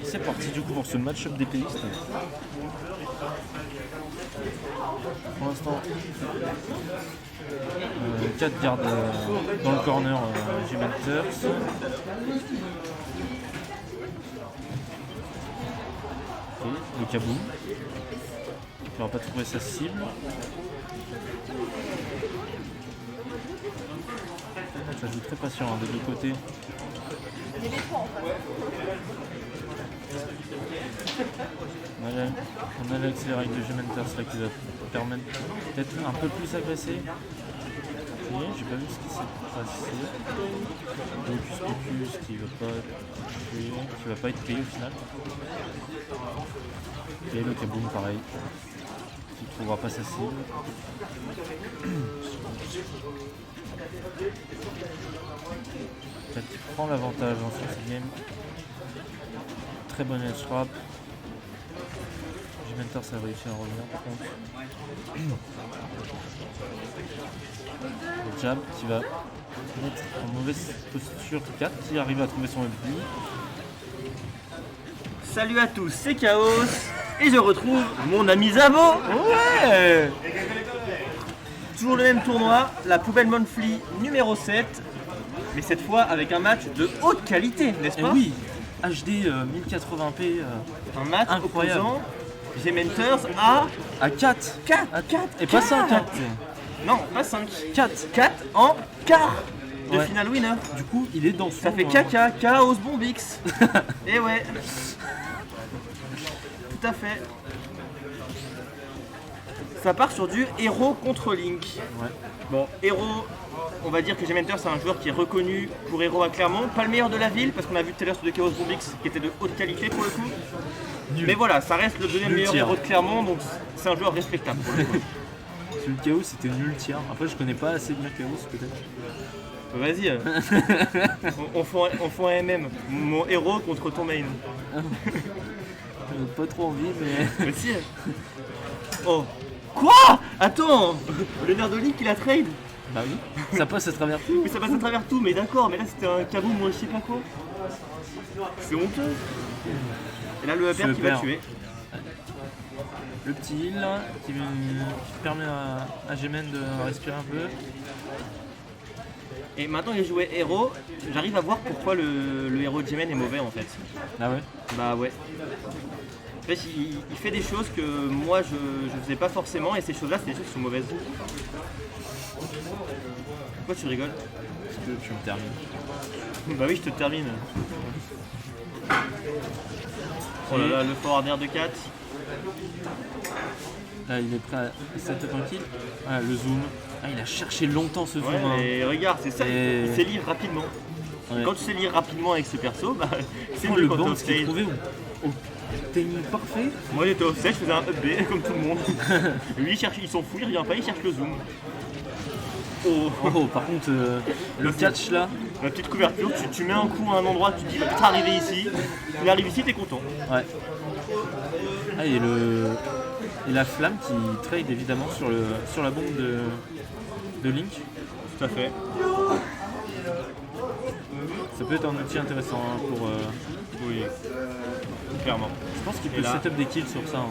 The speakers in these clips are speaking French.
C'est parti du coup pour ce match-up des pays. Pour l'instant, 4 gardes dans le corner G-Menters. Ok, le Kaboom. Il n'aura pas trouvé sa cible. Ça joue très patient des deux côtés. On a l'accélérate de G-Menters là qui va permettre peut-être un peu plus agresser. Ok, j'ai pas vu ce qui s'est passé. Hocus Pocus qui va pas être payé au final. Et le Kaboom pareil. Qui ne trouvera pas sa cible. Cat qui prend l'avantage dans cette game. Très bonne edge trap. G-Menters a réussi à revenir par contre. Le jab qui va mettre en mauvaise posture 4 qui arrive à trouver son FB. Salut à tous, c'est Chaos et je retrouve mon ami Zavo. Ouais. Toujours le même tournoi, la Poubelle Monthly numéro 7, mais cette fois avec un match de haute qualité, n'est-ce pas? Oui, HD 1080p. Un match incroyable. opposant G-Menters à 4. 4 Et pas 5. Hein. Non, pas 5. 4. 4 en quart de Ouais. finale winner. Du coup, il est dans son... Ça fait caca, Chaos Bombix. Et ouais. Tout à fait. Ça part sur du héros contre Link. Ouais. Bon, héros, on va dire que G-Menters c'est un joueur qui est reconnu pour héros à Clermont. Pas le meilleur de la ville, parce qu'on a vu tout à l'heure sur de Chaos Bombix qui était de haute qualité pour le coup. Nul. Mais voilà, ça reste le deuxième Nul meilleur tir. héros de Clermont, donc c'est un joueur respectable pour le coup. Celui de Chaos c'était nul tir. Après je connais pas assez bien Chaos peut-être. Vas-y, on fait un MM. Mon héros contre ton main. Pas trop envie mais... Mais si. Oh. Quoi? Attends. Le nerf de Link il a trade. Bah oui, ça passe à travers tout. Mais ça passe à travers tout, mais d'accord, mais là c'était un kaboom ou je sais pas quoi. C'est honteux. Et là le upper qui va upper. tuer. Le petit heal qui permet à G-Men de respirer un peu. Et maintenant que j'ai joué héros, j'arrive à voir pourquoi le héros de G-Men est mauvais en fait. Ah ouais. Bah ouais. En fait il fait des choses que moi je faisais pas forcément et ces choses là c'est des choses qui sont mauvaises. Pourquoi tu rigoles? Parce que tu me termines. Bah oui je te termine. Oh là là, le forward air de 4. Là il est prêt à setup un kill. Ah, le zoom. Ah, il a cherché longtemps ce zoom. Ouais, hein. et regarde, c'est ça, Et- il sait lire rapidement. Ouais. Quand tu sais lire rapidement avec ce perso, bah, c'est Oh, mieux le quand t'es banc off qui est stage. trouvé au timing parfait. Moi j'étais off stage, je faisais un up B comme tout le monde. Lui il s'en fout, il revient pas, il cherche le zoom. Oh, Oh, par contre, le catch là. la petite couverture, tu mets un coup à un endroit, tu te dis, t'es arrivé ici. Il arrive ici, t'es content. Ouais. Ah, et la flamme qui trade évidemment sur la bombe de Link. Tout à fait. Ça peut être un outil intéressant hein, pour. Oui, clairement. Je pense qu'il Et peut là- setup des kills sur ça. Hein.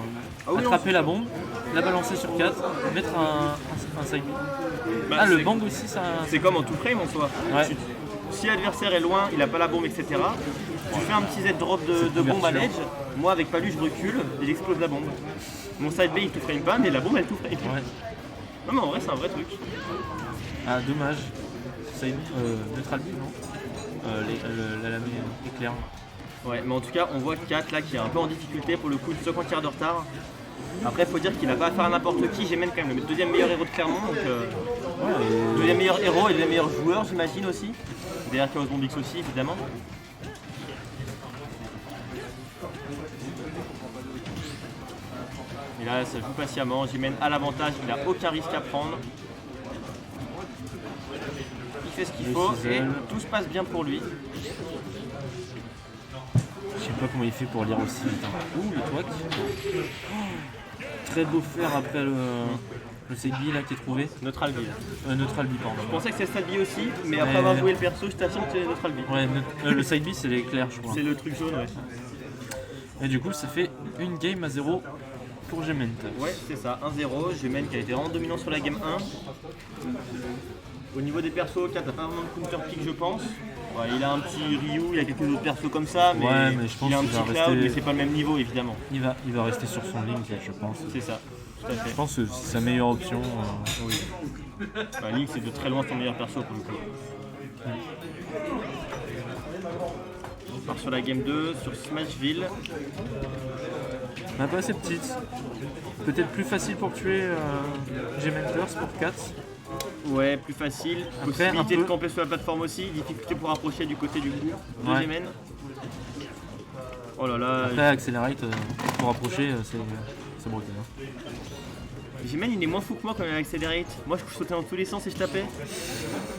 Ah oui, Attraper la bombe, la balancer sur 4, mettre un side B. Bah, Ah, le c'est- bang aussi, ça. C'est comme en tout frame en soi. Ouais. Si l'adversaire est loin, il a pas la bombe, etc. Tu fais un petit Z-drop de Cette bombe à couverture. l'edge. Moi avec Palu je recule et j'explose la bombe. Mon side B il tout frame pas, mais la bombe elle tout frame. Ouais. Non mais en vrai c'est un vrai truc. Ah, dommage. Side neutral B, non la lame éclair. Ouais, mais en tout cas on voit 4 là qui est un peu en difficulté pour le coup, 50 quarts de retard. Après faut dire qu'il a pas affaire à n'importe qui, j'ai même quand même le deuxième meilleur héros de Clermont, donc deuxième meilleur héros et deuxième meilleur joueur j'imagine aussi. Derrière Chaos Bombix aussi évidemment. Et là ça joue patiemment, Jimène à l'avantage, il n'a aucun risque à prendre. Il fait ce qu'il Le faut et ciseau. tout se passe bien pour lui. Je sais pas comment il fait pour lire aussi vite. Hein. Ouh, le twack. Oh, très beau faire après Le side B là qui est trouvé. Neutral B. Neutral B, pardon. Je pensais que c'était side B aussi, mais après avoir joué le perso, je t'affirme que c'est neutral B. Ouais, le side B c'est l'éclair, je crois. C'est le truc jaune, ouais. Et du coup, ça fait une game à 0 pour Gement. Ouais, c'est ça, 1-0. Gement qui a été vraiment dominant sur la game 1. Au niveau des persos, Kat n'a pas vraiment de counter pick, je pense. Ouais, il a un petit Ryu, il a quelques autres persos comme ça, mais, ouais, mais je pense il a un qu'il petit va Cloud, rester... mais c'est pas le même niveau évidemment. Il va rester sur son Link, je pense. C'est ça, tout à fait. Je pense que c'est sa meilleure option. Oui. Bah, Link, c'est de très loin son meilleur perso pour le coup. On part sur la game 2, sur Smashville. Pas assez petite. Peut-être plus facile pour tuer Gementers pour 4. Ouais, plus facile. Après, possibilité un peu... de camper sur la plateforme aussi. Difficulté pour approcher du côté du coup de Ouais. Gemen. Oh là là. Après, Accelerate pour approcher, c'est broken. Hein. Gemen il est moins fou que moi quand il accélérate. Moi je sautais dans tous les sens et je tapais.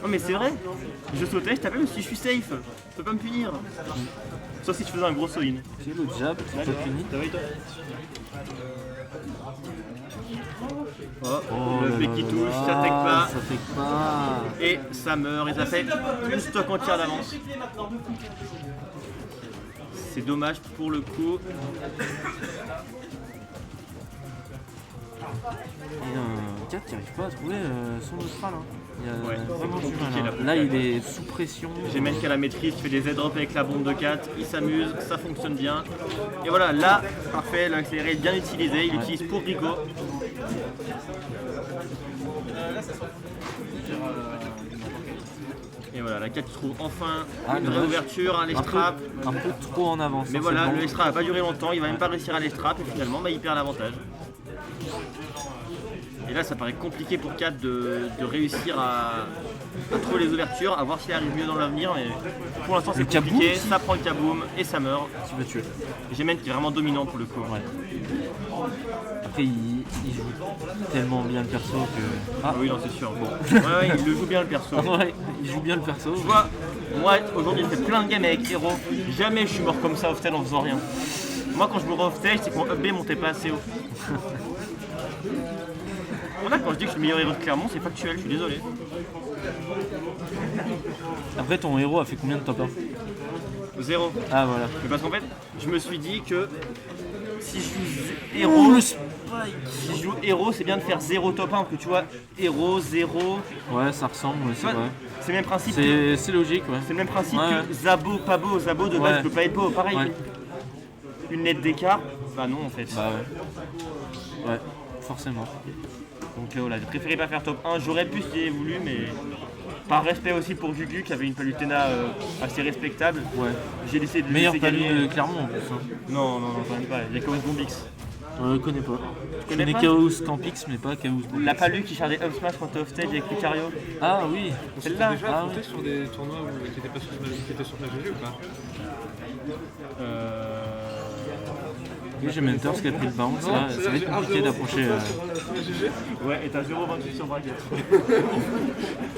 Non mais c'est vrai. Je sautais, je tapais, mais si je suis safe, tu peux pas me punir. Sauf si tu faisais un gros all-in. C'est le jab qui est pas fini. Ça va et toi? Oh, le bec qui touche, ça take pas. Ça take pas. Et ça meurt et ça fait une stock entière d'avance. C'est dommage pour le coup. Et 4 qui n'arrive pas à trouver son neutral. Hein. Il a Ouais, vraiment du compliqué, mal. Hein. là, Là, il est sous pression. Gemen qui a la maîtrise, fait des Z-drops avec la bombe de 4, il s'amuse, ça fonctionne bien. Et voilà, là, parfait, l'accéléré est bien utilisé, il l'utilise pour Rico. Et voilà, la 4 trouve enfin une vraie ouverture, un ledge trap. Un peu trop en avance. Mais hein, voilà, c'est le bon. ledge trap va pas durer longtemps, il va même pas réussir à ledge trap et finalement il perd l'avantage. Et là ça paraît compliqué pour Kat de réussir à trouver les ouvertures, à voir s'il arrive mieux dans l'avenir, mais pour l'instant c'est kaboom compliqué, aussi. ça prend le kaboom et ça meurt. Tu vas tuer. Gemen qui est vraiment dominant pour le coup. Ouais. Après, il joue tellement bien le perso que. Ah oui, non, c'est sûr. Bon. Ouais, il le joue bien le perso. Ouais, il joue bien le perso. Tu vois, moi aujourd'hui je fais plein de games avec Hero, jamais je suis mort comme ça off-tail en faisant rien. Moi quand je me re-off-tail, c'est que mon up B montait pas assez haut. Voilà, quand je dis que je suis le meilleur héros de Clermont, c'est factuel, je suis désolé. Après, ton héros a fait combien de top 1? 0. Ah, voilà. Mais parce qu'en fait, je me suis dit que si je joue Oh, héros, le si je joue héros, c'est bien de faire 0 top 1, parce que tu vois, héros, 0, Ouais, ça ressemble, ouais, c'est vrai. c'est le même principe. C'est logique, ouais. C'est le même principe Ouais. que Zabo, pas beau. Zabo de base Ouais. peut pas être beau, pareil. Ouais. Une lettre d'écart, bah non en fait. Bah ouais. Ouais, forcément. Donc voilà, j'ai préféré pas faire top 1, j'aurais pu si j'avais voulu, mais par respect aussi pour Jugu qui avait une palutena assez respectable, Ouais. j'ai décidé de le Meilleur laisser palu gagner. de Clermont en plus. Hein. Non, quand même pas, il y a Chaos Bombix. Je connais pas. Je connais connais pas Chaos Campix, mais pas Chaos Boom. La palu qui chargeait up smash quand t'es off stage avec Lucario. Ah oui. On s'était Celle-là. déjà Ah affronté sur des tournois qui étaient pas sur qui étaient sur PGG ou pas? Oui, j'ai Mentors qui a pris le bounce. Là, ça va être compliqué d'approcher. Ouais, et t'as 0,28 sur bracket.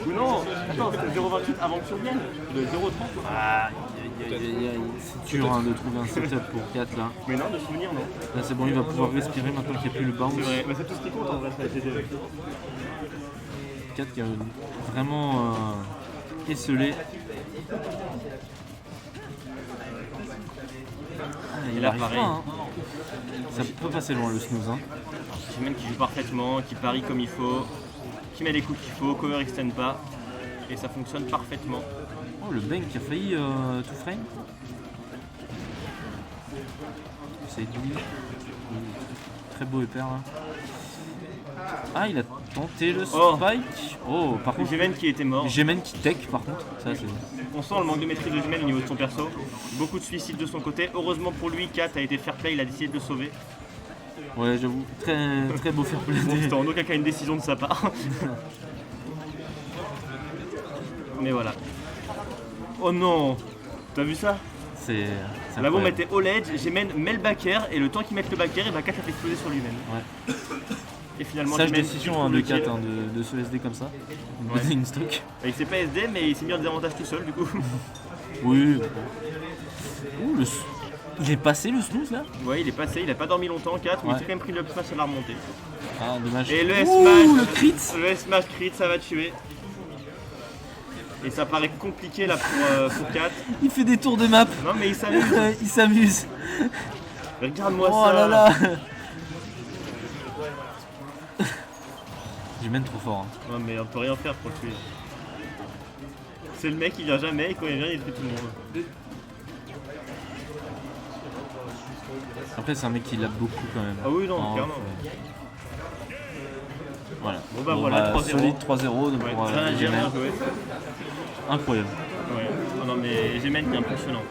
Ou non, attends, c'était 0,28 avant que tu reviennes. De 0,30. Ah, c'est dur hein, de trouver un setup pour 4 là. Mais non, de souvenir, non. Là, c'est bon, il va pouvoir respirer maintenant qu'il n'y a plus le bounce. C'est vrai, mais c'est tout ce qui compte en vrai, ça a été 4 qui a vraiment esselé. Il là, arrive pareil. pas, hein. Ça peut passer loin le snooze. Hein. Jimen qui joue parfaitement, qui parie comme il faut, qui met les coups qu'il faut, cover extend pas, et ça fonctionne parfaitement. Oh, le Bang qui a failli tout frame. C'est lui. Très beau hyper là. Ah, il a tenté le Oh. spike. Oh, par contre, Jimen qui était mort. Gemen qui tech par contre. Ça, c'est. On sent le manque de maîtrise de Jimen au niveau de son perso. Beaucoup de suicides de son côté. Heureusement pour lui, Kat a été fair play, il a décidé de le sauver. Ouais, j'avoue. Très, très beau fair play. Bon, c'était en aucun cas une décision de sa part. Mais voilà. Oh non! T'as vu ça? C'est. La bombe incroyable. était au ledge, Jimen met le back air, et le temps qu'il mette le back air, et bah Kat a fait exploser sur lui-même. Ouais. Et finalement, Sage Jimen décision trouve hein, de le 4 kill. de se SD comme ça. De Ouais. donner une stock. Il s'est pas SD, mais il s'est mis en désavantage tout seul du coup. Oui. Ouh, le Il est passé le snooze là? Ouais, il est passé, il a pas dormi longtemps, 4, mais il Ouais. a quand même pris le plus à la remontée. Ah, dommage. Et le Ouh, S-Smash, le crit. le S-Smash crit, ça va tuer. Et ça paraît compliqué là pour 4. Il fait des tours de map. Non mais il s'amuse. Il s'amuse. Regarde-moi Oh ça. là là. Je mène trop fort. Hein. Ouais mais on peut rien faire pour le tuer. C'est le mec, il vient jamais, et quand il vient, il tue tout le monde. Après, c'est un mec qui l'a beaucoup quand même. Ah oui, non, En clairement. off, Voilà. Bon bah voilà, 3-0. Solide 3-0 donc Ouais, pour rien à dire, Gémen. bien joué. Incroyable. Ouais. Oh non mais Gémen qui est impressionnant.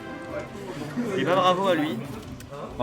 Et bah bravo à lui.